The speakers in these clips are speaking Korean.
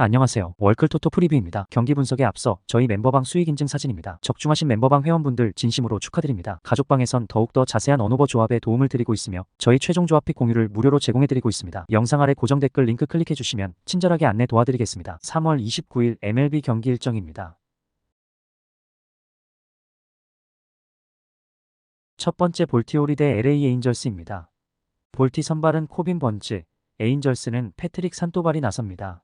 안녕하세요. 월클토토 프리뷰입니다. 경기 분석에 앞서 저희 멤버방 수익 인증 사진입니다. 적중하신 멤버방 회원분들 진심으로 축하드립니다. 가족방에선 더욱더 자세한 언오버 조합에 도움을 드리고 있으며 저희 최종 조합 픽 공유를 무료로 제공해드리고 있습니다. 영상 아래 고정 댓글 링크 클릭해주시면 친절하게 안내 도와드리겠습니다. 3월 29일 MLB 경기 일정입니다. 첫 번째 볼티오리 대 LA 에인절스입니다. 볼티 선발은 코빈 번즈, 에인절스는 패트릭 산토발이 나섭니다.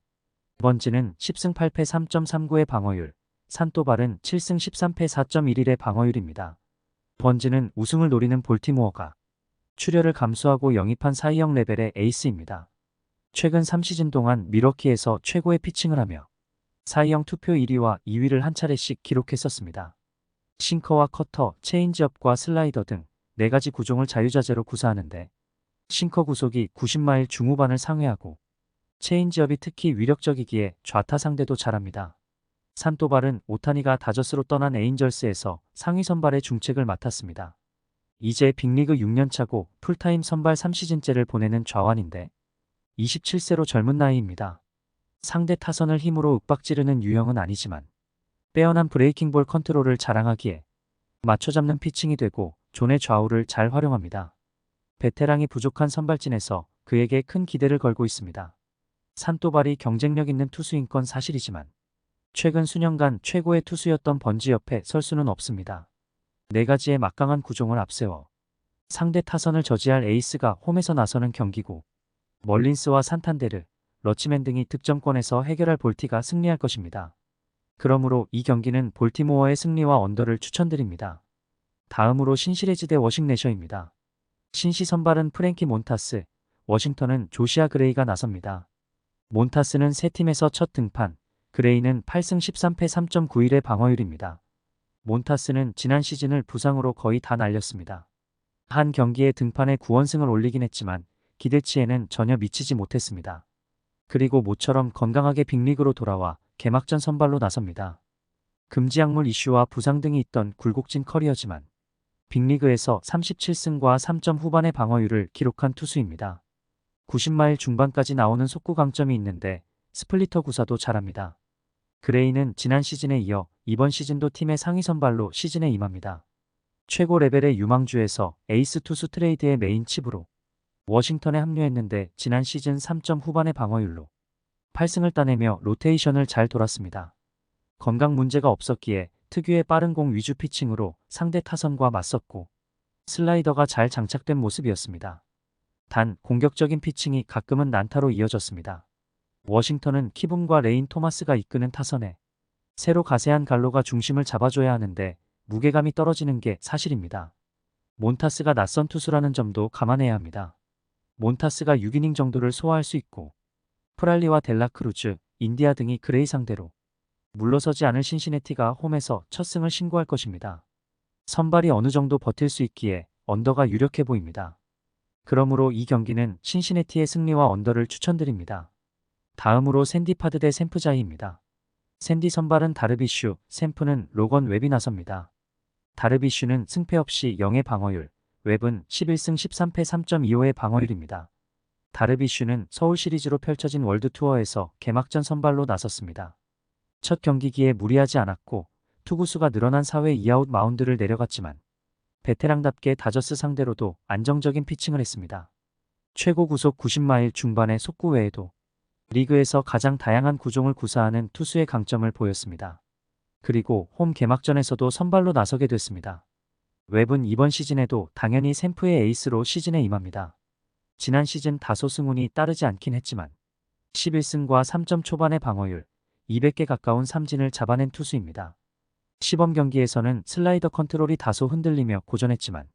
번즈는 10승 8패 3.39의 방어율, 산토발은 7승 13패 4.11의 방어율입니다. 번즈는 우승을 노리는 볼티모어가 출혈을 감수하고 영입한 사이영 레벨의 에이스입니다. 최근 3시즌 동안 밀워키에서 최고의 피칭을 하며 사이영 투표 1위와 2위를 한 차례씩 기록했었습니다. 싱커와 커터, 체인지업과 슬라이더 등 4가지 구종을 자유자재로 구사하는데 싱커 구속이 90마일 중후반을 상회하고 체인지업이 특히 위력적이기에 좌타 상대도 잘합니다. 산토발은 오타니가 다저스로 떠난 에인절스에서 상위 선발의 중책을 맡았습니다. 이제 빅리그 6년차고 풀타임 선발 3시즌째를 보내는 좌완인데 27세로 젊은 나이입니다. 상대 타선을 힘으로 윽박지르는 유형은 아니지만 빼어난 브레이킹볼 컨트롤을 자랑하기에 맞춰잡는 피칭이 되고 존의 좌우를 잘 활용합니다. 베테랑이 부족한 선발진에서 그에게 큰 기대를 걸고 있습니다. 산토발이 경쟁력 있는 투수인 건 사실이지만 최근 수년간 최고의 투수였던 번지 옆에 설 수는 없습니다. 4가지의 막강한 구종을 앞세워 상대 타선을 저지할 에이스가 홈에서 나서는 경기고 멀린스와 산탄데르, 러치맨 등이 득점권에서 해결할 볼티가 승리할 것입니다. 그러므로 이 경기는 볼티모어의 승리와 언더를 추천드립니다. 다음으로 신시리즈 대 워싱내셔입니다. 신시 선발은 프랭키 몬타스, 워싱턴은 조시아 그레이가 나섭니다. 몬타스는 세 팀에서 첫 등판, 그레이는 8승 13패 3.91의 방어율입니다. 몬타스는 지난 시즌을 부상으로 거의 다 날렸습니다. 한 경기에 등판에 9원승을 올리긴 했지만 기대치에는 전혀 미치지 못했습니다. 그리고 모처럼 건강하게 빅리그로 돌아와 개막전 선발로 나섭니다. 금지약물 이슈와 부상 등이 있던 굴곡진 커리어지만 빅리그에서 37승과 3점 후반의 방어율을 기록한 투수입니다. 90마일 중반까지 나오는 속구 강점이 있는데 스플리터 구사도 잘합니다. 그레이는 지난 시즌에 이어 이번 시즌도 팀의 상위 선발로 시즌에 임합니다. 최고 레벨의 유망주에서 에이스 투수 트레이드의 메인 칩으로 워싱턴에 합류했는데 지난 시즌 3점 후반의 방어율로 8승을 따내며 로테이션을 잘 돌았습니다. 건강 문제가 없었기에 특유의 빠른 공 위주 피칭으로 상대 타선과 맞섰고 슬라이더가 잘 장착된 모습이었습니다. 단 공격적인 피칭이 가끔은 난타로 이어졌습니다. 워싱턴은 키붐과 레인 토마스가 이끄는 타선에 새로 가세한 갈로가 중심을 잡아줘야 하는데 무게감이 떨어지는 게 사실입니다. 몬타스가 낯선 투수라는 점도 감안해야 합니다. 몬타스가 6이닝 정도를 소화할 수 있고 프랄리와 델라크루즈, 인디아 등이 그레이 상대로 물러서지 않을 신시내티가 홈에서 첫 승을 신고할 것입니다. 선발이 어느 정도 버틸 수 있기에 언더가 유력해 보입니다. 그러므로 이 경기는 신시내티의 승리와 언더를 추천드립니다. 다음으로 샌디 파드 대 샘프자이입니다. 샌디 선발은 다르비슈, 샘프는 로건 웹이 나섭니다. 다르비슈는 승패 없이 0의 방어율, 웹은 11승 13패 3.25의 방어율입니다. 다르비슈는 서울 시리즈로 펼쳐진 월드투어에서 개막전 선발로 나섰습니다. 첫 경기기에 무리하지 않았고 투구수가 늘어난 4회 2아웃 마운드를 내려갔지만 베테랑답게 다저스 상대로도 안정적인 피칭을 했습니다. 최고 구속 90마일 중반의 속구 외에도 리그에서 가장 다양한 구종을 구사하는 투수의 강점을 보였습니다. 그리고 홈 개막전에서도 선발로 나서게 됐습니다. 웹은 이번 시즌에도 당연히 샘프의 에이스로 시즌에 임합니다. 지난 시즌 다소 승운이 따르지 않긴 했지만 11승과 3점 초반의 방어율, 200개 가까운 삼진을 잡아낸 투수입니다. 시범 경기에서는 슬라이더 컨트롤이 다소 흔들리며 고전했지만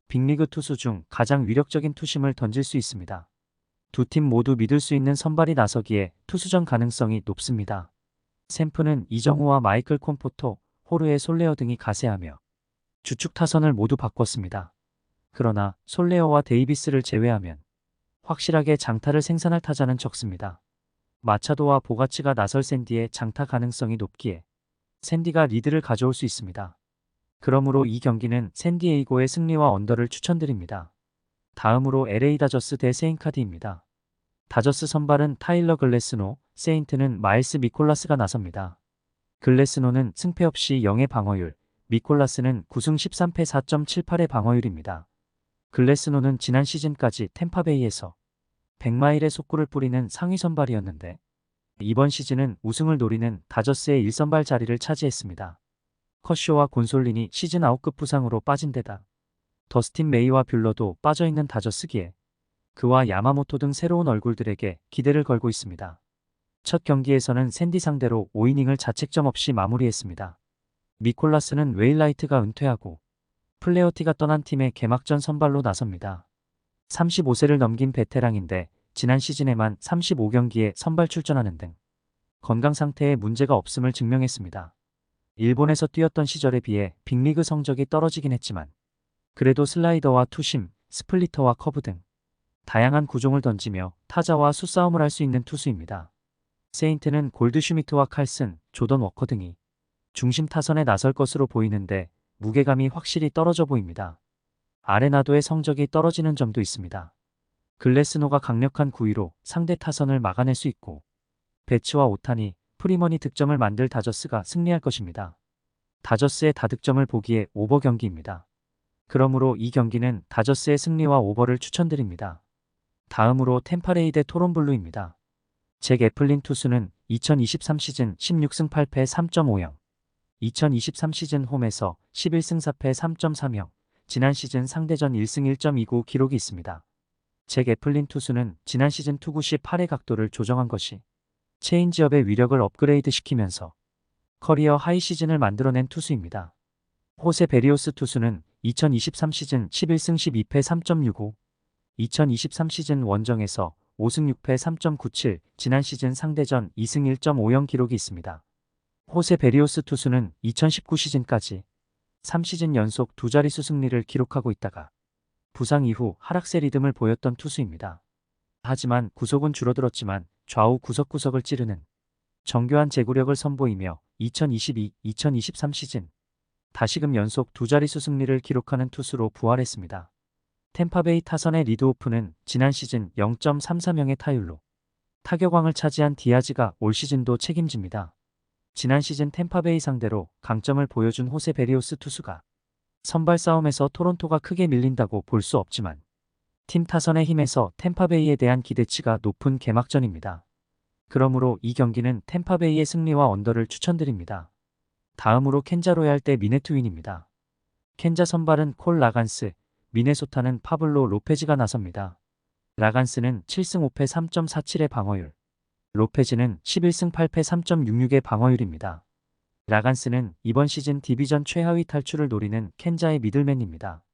빅리그 투수 중 가장 위력적인 투심을 던질 수 있습니다. 두 팀 모두 믿을 수 있는 선발이 나서기에 투수전 가능성이 높습니다. 샘프는 이정우와 마이클 콤포토, 호르의 솔레어 등이 가세하며 주축 타선을 모두 바꿨습니다. 그러나 솔레어와 데이비스를 제외하면 확실하게 장타를 생산할 타자는 적습니다. 마차도와 보가치가 나설 샌디의 장타 가능성이 높기에 샌디가 리드를 가져올 수 있습니다. 그러므로 이 경기는 샌디에이고의 승리와 언더를 추천드립니다. 다음으로 LA 다저스 대 세인카드입니다. 다저스 선발은 타일러 글래스노, 세인트는 마일스 미콜라스가 나섭니다. 글래스노는 승패 없이 0의 방어율, 미콜라스는 9승 13패 4.78의 방어율입니다. 글래스노는 지난 시즌까지 템파베이에서 100마일의 속구를 뿌리는 상위 선발이었는데 이번 시즌은 우승을 노리는 다저스의 1선발 자리를 차지했습니다. 커쇼와 곤솔린이 시즌 아웃급 부상으로 빠진 데다 더스틴 메이와 뷰러도 빠져있는 다저스기에 그와 야마모토 등 새로운 얼굴들에게 기대를 걸고 있습니다. 첫 경기에서는 샌디 상대로 5이닝을 자책점 없이 마무리했습니다. 미콜라스는 웨일라이트가 은퇴하고 플레어티가 떠난 팀의 개막전 선발로 나섭니다. 35세를 넘긴 베테랑인데 지난 시즌에만 35경기에 선발 출전하는 등 건강 상태에 문제가 없음을 증명했습니다. 일본에서 뛰었던 시절에 비해 빅리그 성적이 떨어지긴 했지만 그래도 슬라이더와 투심, 스플리터와 커브 등 다양한 구종을 던지며 타자와 수싸움을 할 수 있는 투수입니다. 세인트는 골드슈미트와 칼슨, 조던 워커 등이 중심 타선에 나설 것으로 보이는데 무게감이 확실히 떨어져 보입니다. 아레나도의 성적이 떨어지는 점도 있습니다. 글래스노가 강력한 구위로 상대 타선을 막아낼 수 있고 배츠와 오타니, 프리먼이 득점을 만들 다저스가 승리할 것입니다. 다저스의 다득점을 보기에 오버 경기입니다. 그러므로 이 경기는 다저스의 승리와 오버를 추천드립니다. 다음으로 템파레이 대 토론블루입니다. 잭 애플린 투수는 2023 시즌 16승 8패 3.50, 2023 시즌 홈에서 11승 4패 3.30, 지난 시즌 상대전 1승 1.29 기록이 있습니다. 잭 애플린 투수는 지난 시즌 투구 시 팔의 각도를 조정한 것이 체인지업의 위력을 업그레이드 시키면서 커리어 하이 시즌을 만들어낸 투수입니다. 호세 베리오스 투수는 2023 시즌 11승 12패 3.65, 2023 시즌 원정에서 5승 6패 3.97, 지난 시즌 상대전 2승 1.50 기록이 있습니다. 호세 베리오스 투수는 2019 시즌까지 3시즌 연속 두 자릿수 승리를 기록하고 있다가 부상 이후 하락세 리듬을 보였던 투수입니다. 하지만 구속은 줄어들었지만 좌우 구석구석을 찌르는 정교한 제구력을 선보이며 2022-2023 시즌 다시금 연속 두 자릿수 승리를 기록하는 투수로 부활했습니다. 템파베이 타선의 리드오프는 지난 시즌 0.33명의 타율로 타격왕을 차지한 디아즈가 올 시즌도 책임집니다. 지난 시즌 템파베이 상대로 강점을 보여준 호세 베리오스 투수가 선발 싸움에서 토론토가 크게 밀린다고 볼 수 없지만 팀 타선의 힘에서 템파베이에 대한 기대치가 높은 개막전입니다. 그러므로 이 경기는 템파베이의 승리와 언더를 추천드립니다. 다음으로 켄자 로얄 대 미네투윈입니다. 켄자 선발은 콜 라간스, 미네소타는 파블로 로페즈가 나섭니다. 라간스는 7승 5패 3.47의 방어율, 로페즈는 11승 8패 3.66의 방어율입니다. 라간스는 이번 시즌 디비전 최하위 탈출을 노리는 켄자의 미들맨입니다.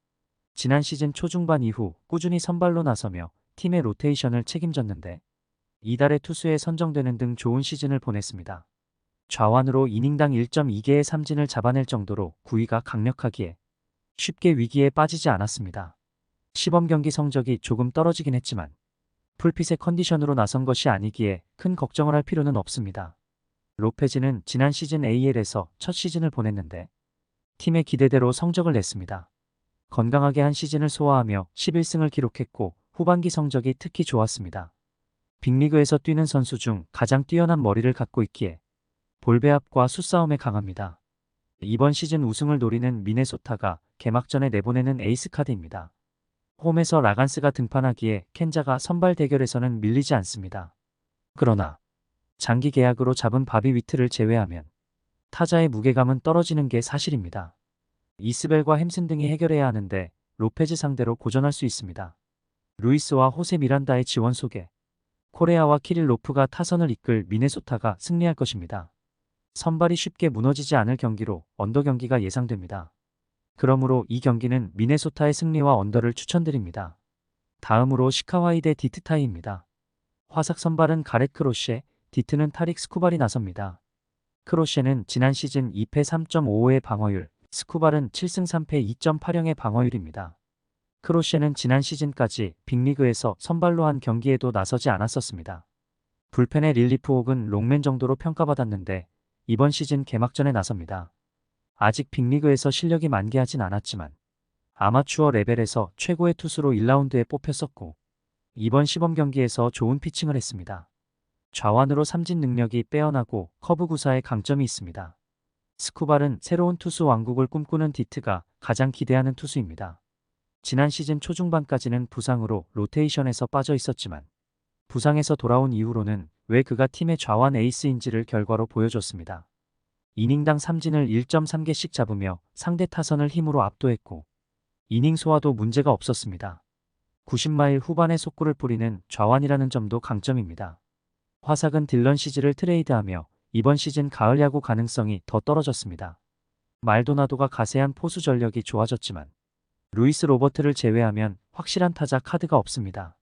지난 시즌 초중반 이후 꾸준히 선발로 나서며 팀의 로테이션을 책임졌는데 이달의 투수에 선정되는 등 좋은 시즌을 보냈습니다. 좌완으로 이닝당 1.2개의 삼진을 잡아낼 정도로 구위가 강력하기에 쉽게 위기에 빠지지 않았습니다. 시범 경기 성적이 조금 떨어지긴 했지만 풀핏의 컨디션으로 나선 것이 아니기에 큰 걱정을 할 필요는 없습니다. 로페즈는 지난 시즌 AL에서 첫 시즌을 보냈는데 팀의 기대대로 성적을 냈습니다. 건강하게 한 시즌을 소화하며 11승을 기록했고 후반기 성적이 특히 좋았습니다. 빅리그에서 뛰는 선수 중 가장 뛰어난 머리를 갖고 있기에 볼배합과 수싸움에 강합니다. 이번 시즌 우승을 노리는 미네소타가 개막전에 내보내는 에이스 카드입니다. 홈에서 라간스가 등판하기에 켄자가 선발 대결에서는 밀리지 않습니다. 그러나 장기 계약으로 잡은 바비 위트를 제외하면 타자의 무게감은 떨어지는 게 사실입니다. 이스벨과 햄슨 등이 해결해야 하는데 로페즈 상대로 고전할 수 있습니다. 루이스와 호세 미란다의 지원 속에 코레아와 키릴로프가 타선을 이끌 미네소타가 승리할 것입니다. 선발이 쉽게 무너지지 않을 경기로 언더 경기가 예상됩니다. 그러므로 이 경기는 미네소타의 승리와 언더를 추천드립니다. 다음으로 시카와이 대 디트타이입니다. 화삭 선발은 가렛 크로셰, 디트는 타릭 스쿠발이 나섭니다. 크로셰는 지난 시즌 2패 3.55의 방어율, 스쿠발은 7승 3패 2.80의 방어율입니다. 크로셰는 지난 시즌까지 빅리그에서 선발로 한 경기에도 나서지 않았었습니다. 불펜의 릴리프 혹은 롱맨 정도로 평가받았는데 이번 시즌 개막전에 나섭니다. 아직 빅리그에서 실력이 만개하진 않았지만 아마추어 레벨에서 최고의 투수로 1라운드에 뽑혔었고 이번 시범 경기에서 좋은 피칭을 했습니다. 좌완으로 삼진 능력이 빼어나고 커브 구사에 강점이 있습니다. 스쿠발은 새로운 투수 왕국을 꿈꾸는 디트가 가장 기대하는 투수입니다. 지난 시즌 초중반까지는 부상으로 로테이션에서 빠져 있었지만 부상에서 돌아온 이후로는 왜 그가 팀의 좌완 에이스인지를 결과로 보여줬습니다. 이닝당 삼진을 1.3개씩 잡으며 상대 타선을 힘으로 압도했고 이닝 소화도 문제가 없었습니다. 90마일 후반에 속구를 뿌리는 좌완이라는 점도 강점입니다. 화삭은 딜런 시즈를 트레이드하며 이번 시즌 가을 야구 가능성이 더 떨어졌습니다. 말도나도가 가세한 포수 전력이 좋아졌지만 루이스 로버트를 제외하면 확실한 타자 카드가 없습니다.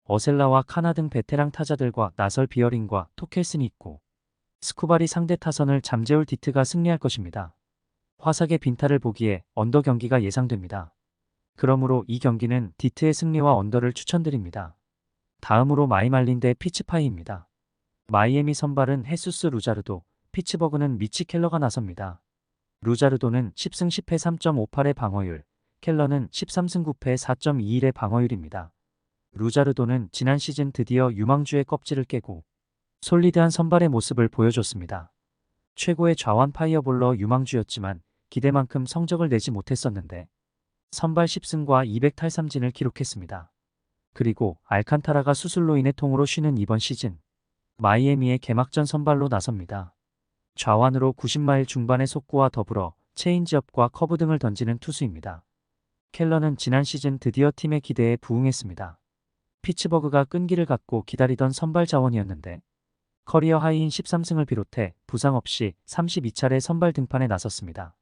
어셀라와 카나 등 베테랑 타자들과 나설 비어링과 토켈슨이 있고 스쿠발이 상대 타선을 잠재울 디트가 승리할 것입니다. 화삭의 빈타를 보기에 언더 경기가 예상됩니다. 그러므로 이 경기는 디트의 승리와 언더를 추천드립니다. 다음으로 마이말린 대 피츠파이입니다. 마이애미 선발은 헤수스 루자르도, 피츠버그는 미치 켈러가 나섭니다. 루자르도는 10승 10패 3.58의 방어율, 켈러는 13승 9패 4.21의 방어율입니다. 루자르도는 지난 시즌 드디어 유망주의 껍질을 깨고 솔리드한 선발의 모습을 보여줬습니다. 최고의 좌완 파이어볼러 유망주였지만 기대만큼 성적을 내지 못했었는데 선발 10승과 200탈삼진을 기록했습니다. 그리고 알칸타라가 수술로 인해 통으로 쉬는 이번 시즌 마이애미의 개막전 선발로 나섭니다. 좌완으로 90마일 중반의 속구와 더불어 체인지업과 커브 등을 던지는 투수입니다. 켈러는 지난 시즌 드디어 팀의 기대에 부응했습니다. 피츠버그가 끈기를 갖고 기다리던 선발 자원이었는데 커리어 하이인 13승을 비롯해 부상 없이 32차례 선발 등판에 나섰습니다.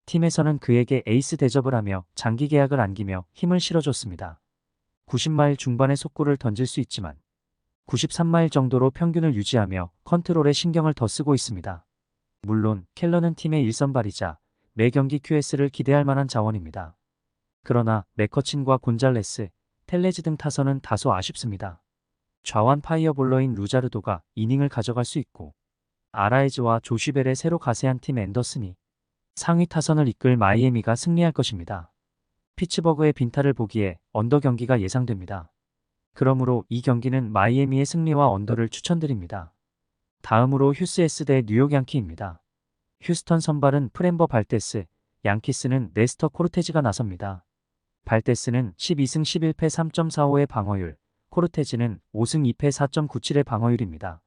팀에서는 그에게 에이스 대접을 하며 장기 계약을 안기며 힘을 실어줬습니다. 90마일 중반의 속구를 던질 수 있지만 93마일 정도로 평균을 유지하며 컨트롤에 신경을 더 쓰고 있습니다. 물론 켈러는 팀의 1선발이자 매 경기 QS를 기대할 만한 자원입니다. 그러나 맥커친과 곤잘레스, 텔레즈 등 타선은 다소 아쉽습니다. 좌완 파이어볼러인 루자르도가 이닝을 가져갈 수 있고 아라에즈와 조슈벨의 새로 가세한 팀 앤더슨이 상위 타선을 이끌 마이애미가 승리할 것입니다. 피츠버그의 빈타를 보기에 언더 경기가 예상됩니다. 그러므로 이 경기는 마이애미의 승리와 언더를 추천드립니다. 다음으로 휴스 S 대 뉴욕 양키입니다. 휴스턴 선발은 프렘버 발테스, 양키스는 네스터 코르테즈가 나섭니다. 발테스는 12승 11패 3.45의 방어율, 코르테즈는 5승 2패 4.97의 방어율입니다.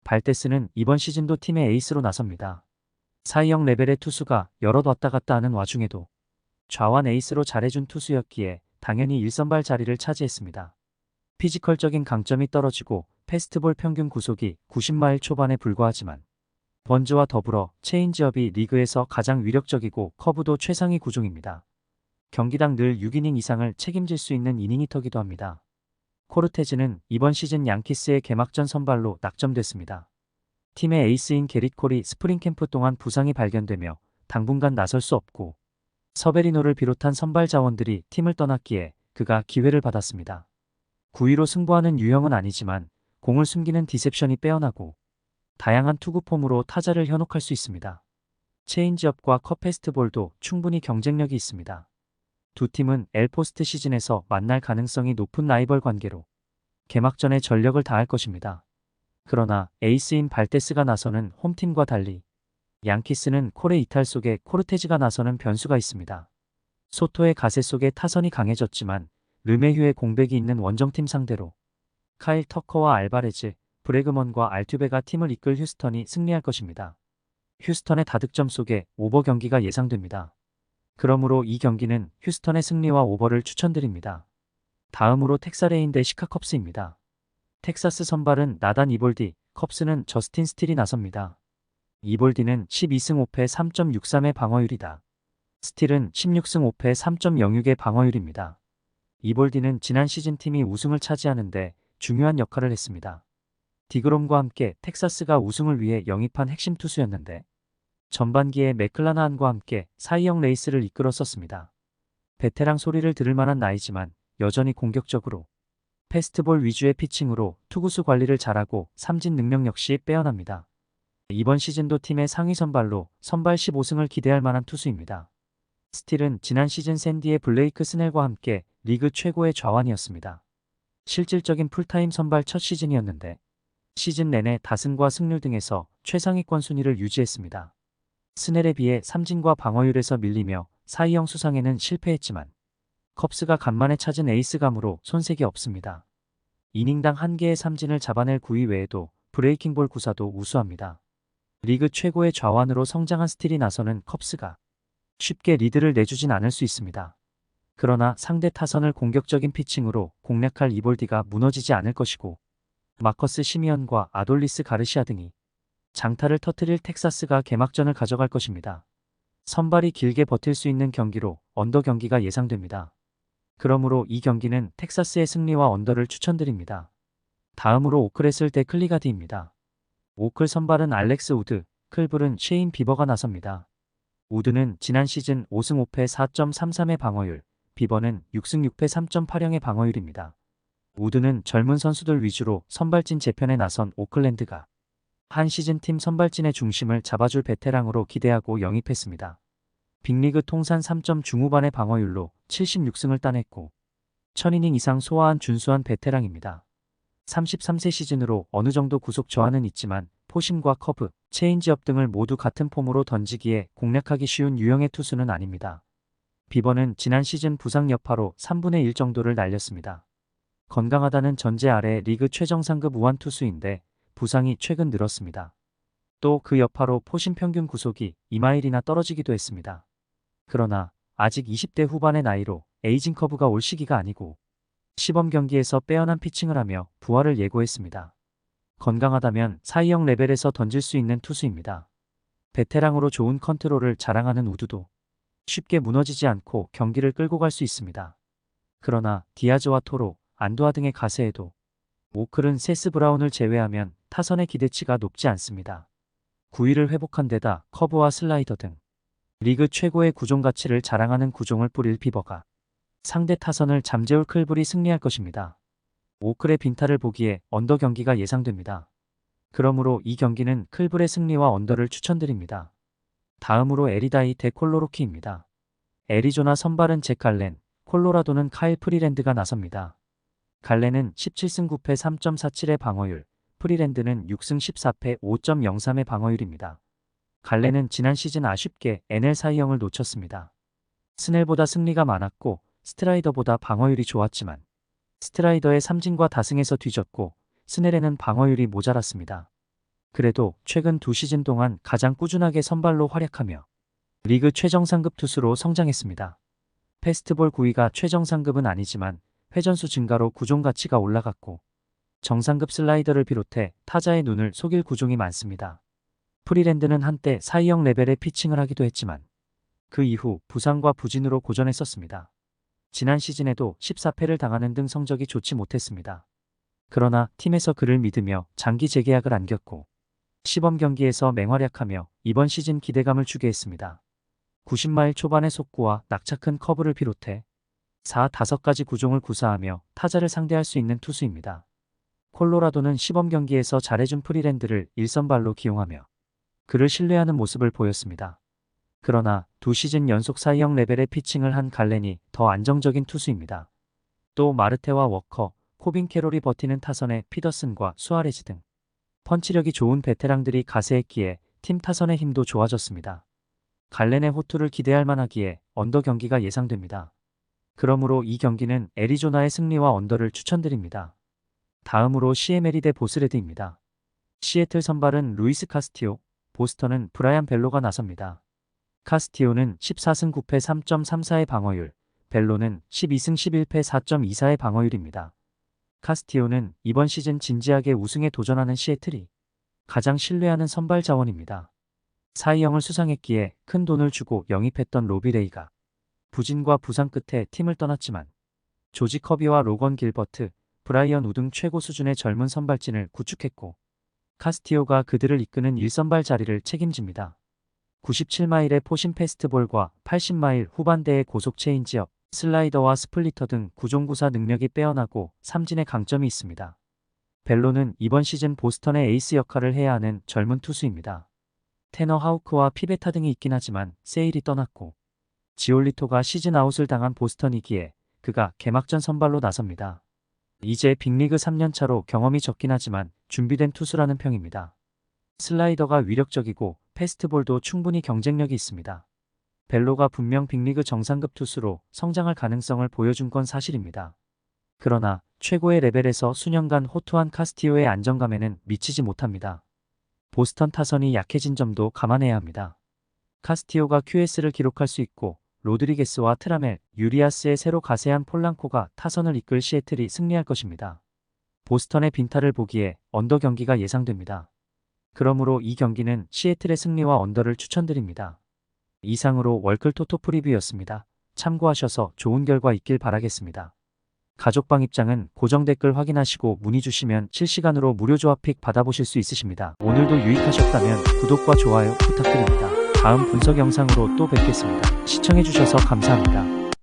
발테스는 이번 시즌도 팀의 에이스로 나섭니다. 사이영 레벨의 투수가 여럿 왔다 갔다 하는 와중에도 좌완 에이스로 잘해준 투수였기에 당연히 1선발 자리를 차지했습니다. 피지컬적인 강점이 떨어지고 패스트볼 평균 구속이 90마일 초반에 불과하지만 번즈와 더불어 체인지업이 리그에서 가장 위력적이고 커브도 최상위 구종입니다. 경기당 늘 6이닝 이상을 책임질 수 있는 이닝히터기도 합니다. 코르테즈는 이번 시즌 양키스의 개막전 선발로 낙점됐습니다. 팀의 에이스인 게릿 콜이 스프링 캠프 동안 부상이 발견되며 당분간 나설 수 없고 서베리노를 비롯한 선발 자원들이 팀을 떠났기에 그가 기회를 받았습니다. 9위로 승부하는 유형은 아니지만 공을 숨기는 디셉션이 빼어나고 다양한 투구 폼으로 타자를 현혹할 수 있습니다. 체인지업과 컷 패스트볼도 충분히 경쟁력이 있습니다. 두 팀은 엘포스트 시즌에서 만날 가능성이 높은 라이벌 관계로 개막전에 전력을 다할 것입니다. 그러나 에이스인 발테스가 나서는 홈팀과 달리 양키스는 콜의 이탈 속에 코르테즈가 나서는 변수가 있습니다. 소토의 가세 속에 타선이 강해졌지만 르메휴의 공백이 있는 원정팀 상대로 카일 터커와 알바레즈, 브래그먼과 알투베가 팀을 이끌 휴스턴이 승리할 것입니다. 휴스턴의 다득점 속에 오버 경기가 예상됩니다. 그러므로 이 경기는 휴스턴의 승리와 오버를 추천드립니다. 다음으로 텍사레인 대 시카컵스입니다. 텍사스 선발은 나단 이볼디, 컵스는 저스틴 스틸이 나섭니다. 이볼디는 12승 5패 3.63의 방어율이다. 스틸은 16승 5패 3.06의 방어율입니다. 이볼디는 지난 시즌 팀이 우승을 차지하는데 중요한 역할을 했습니다. 디그롬과 함께 텍사스가 우승을 위해 영입한 핵심 투수였는데 전반기에 맥클라나한과 함께 사이영 레이스를 이끌었었습니다. 베테랑 소리를 들을 만한 나이지만 여전히 공격적으로 패스트볼 위주의 피칭으로 투구수 관리를 잘하고 삼진 능력 역시 빼어납니다. 이번 시즌도 팀의 상위 선발로 선발 15승을 기대할 만한 투수입니다. 스틸은 지난 시즌 샌디의 블레이크 스넬과 함께 리그 최고의 좌완이었습니다. 실질적인 풀타임 선발 첫 시즌이었는데 시즌 내내 다승과 승률 등에서 최상위권 순위를 유지했습니다. 스넬에 비해 삼진과 방어율에서 밀리며 사 이형 수상에는 실패했지만 컵스가 간만에 찾은 에이스감으로 손색이 없습니다. 이닝당 1개의 삼진을 잡아낼 구위 외에도 브레이킹볼 구사도 우수합니다. 리그 최고의 좌완으로 성장한 스틸이 나서는 컵스가 쉽게 리드를 내주진 않을 수 있습니다. 그러나 상대 타선을 공격적인 피칭으로 공략할 이볼디가 무너지지 않을 것이고 마커스 시미언과 아돌리스 가르시아 등이 장타를 터뜨릴 텍사스가 개막전을 가져갈 것입니다. 선발이 길게 버틸 수 있는 경기로 언더 경기가 예상됩니다. 그러므로 이 경기는 텍사스의 승리와 언더를 추천드립니다. 다음으로 오클에 쓸 때 클리가드입니다. 오클 선발은 알렉스 우드, 클불은 셰인 비버가 나섭니다. 우드는 지난 시즌 5승 5패 4.33의 방어율, 비버는 6승 6패 3.80의 방어율입니다. 우드는 젊은 선수들 위주로 선발진 재편에 나선 오클랜드가 한 시즌 팀 선발진의 중심을 잡아줄 베테랑으로 기대하고 영입했습니다. 빅리그 통산 3점 중후반의 방어율로 76승을 따냈고 1000이닝 이상 소화한 준수한 베테랑입니다. 33세 시즌으로 어느 정도 구속 저하는 있지만 포심과 커브, 체인지업 등을 모두 같은 폼으로 던지기에 공략하기 쉬운 유형의 투수는 아닙니다. 비버는 지난 시즌 부상 여파로 3분의 1 정도를 날렸습니다. 건강하다는 전제 아래 리그 최정상급 우완 투수인데 부상이 최근 늘었습니다. 또 그 여파로 포심 평균 구속이 2마일이나 떨어지기도 했습니다. 그러나 아직 20대 후반의 나이로 에이징 커브가 올 시기가 아니고 시범 경기에서 빼어난 피칭을 하며 부활을 예고했습니다. 건강하다면 사 이형 레벨에서 던질 수 있는 투수입니다. 베테랑으로 좋은 컨트롤을 자랑하는 우드도 쉽게 무너지지 않고 경기를 끌고 갈 수 있습니다. 그러나 디아즈와 토로, 안두아 등의 가세에도 오클은 세스 브라운을 제외하면 타선의 기대치가 높지 않습니다. 구위를 회복한 데다 커브와 슬라이더 등 리그 최고의 구종 가치를 자랑하는 구종을 뿌릴 비버가 상대 타선을 잠재울 클불이 승리할 것입니다. 오클의 빈타를 보기에 언더 경기가 예상됩니다. 그러므로 이 경기는 클불의 승리와 언더를 추천드립니다. 다음으로 에리다이 대 콜로로키입니다. 애리조나 선발은 잭 갈렌, 콜로라도는 카일 프리랜드가 나섭니다. 갈렌은 17승 9패 3.47의 방어율, 프리랜드는 6승 14패 5.03의 방어율입니다. 갈렌은 지난 시즌 아쉽게 NL 사 이형을 놓쳤습니다. 스넬보다 승리가 많았고 스트라이더보다 방어율이 좋았지만 스트라이더의 삼진과 다승에서 뒤졌고 스넬에는 방어율이 모자랐습니다. 그래도 최근 두 시즌 동안 가장 꾸준하게 선발로 활약하며 리그 최정상급 투수로 성장했습니다. 패스트볼 구위가 최정상급은 아니지만 회전수 증가로 구종 가치가 올라갔고 정상급 슬라이더를 비롯해 타자의 눈을 속일 구종이 많습니다. 프리랜드는 한때 사 이형 레벨의 피칭을 하기도 했지만 그 이후 부상과 부진으로 고전했었습니다. 지난 시즌에도 14패를 당하는 등 성적이 좋지 못했습니다. 그러나 팀에서 그를 믿으며 장기 재계약을 안겼고 시범 경기에서 맹활약하며 이번 시즌 기대감을 주게 했습니다. 90마일 초반의 속구와 낙차 큰 커브를 비롯해 5가지 구종을 구사하며 타자를 상대할 수 있는 투수입니다. 콜로라도는 시범 경기에서 잘해준 프리랜드를 1선발로 기용하며 그를 신뢰하는 모습을 보였습니다. 그러나 두 시즌 연속 사 이형 레벨의 피칭을 한 갈렌이 더 안정적인 투수입니다. 또 마르테와 워커, 코빈 캐롤이 버티는 타선의 피더슨과 수아레즈 등 펀치력이 좋은 베테랑들이 가세했기에 팀 타선의 힘도 좋아졌습니다. 갈렌의 호투를 기대할 만하기에 언더 경기가 예상됩니다. 그러므로 이 경기는 애리조나의 승리와 언더를 추천드립니다. 다음으로 시애멜이 대 보스레드입니다. 시애틀 선발은 루이스 카스티오, 보스턴은 브라이언 벨로가 나섭니다. 카스티오는 14승 9패 3.34의 방어율, 벨로는 12승 11패 4.24의 방어율입니다. 카스티오는 이번 시즌 진지하게 우승에 도전하는 시애틀이 가장 신뢰하는 선발 자원입니다. 사 이형을 수상했기에 큰 돈을 주고 영입했던 로비 레이가 부진과 부상 끝에 팀을 떠났지만 조지 커비와 로건 길버트, 브라이언 우 등 최고 수준의 젊은 선발진을 구축했고 카스티오가 그들을 이끄는 1선발 자리를 책임집니다. 97마일의 포심 패스트볼과 80마일 후반대의 고속 체인지업, 슬라이더와 스플리터 등 구종구사 능력이 빼어나고 삼진의 강점이 있습니다. 벨로는 이번 시즌 보스턴의 에이스 역할을 해야 하는 젊은 투수입니다. 테너 하우크와 피베타 등이 있긴 하지만 세일이 떠났고 지올리토가 시즌 아웃을 당한 보스턴이기에 그가 개막전 선발로 나섭니다. 이제 빅리그 3년차로 경험이 적긴 하지만 준비된 투수라는 평입니다. 슬라이더가 위력적이고 패스트볼도 충분히 경쟁력이 있습니다. 벨로가 분명 빅리그 정상급 투수로 성장할 가능성을 보여준 건 사실입니다. 그러나 최고의 레벨에서 수년간 호투한 카스티오의 안정감에는 미치지 못합니다. 보스턴 타선이 약해진 점도 감안해야 합니다. 카스티오가 QS를 기록할 수 있고 로드리게스와 트라멜, 유리아스의 새로 가세한 폴랑코가 타선을 이끌 시애틀이 승리할 것입니다. 보스턴의 빈타를 보기에 언더 경기가 예상됩니다. 그러므로 이 경기는 시애틀의 승리와 언더를 추천드립니다. 이상으로 월클 토토 프리뷰였습니다. 참고하셔서 좋은 결과 있길 바라겠습니다. 가족방 입장은 고정 댓글 확인하시고 문의 주시면 실시간으로 무료 조합픽 받아보실 수 있으십니다. 오늘도 유익하셨다면 구독과 좋아요 부탁드립니다. 다음 분석 영상으로 또 뵙겠습니다. 시청해주셔서 감사합니다.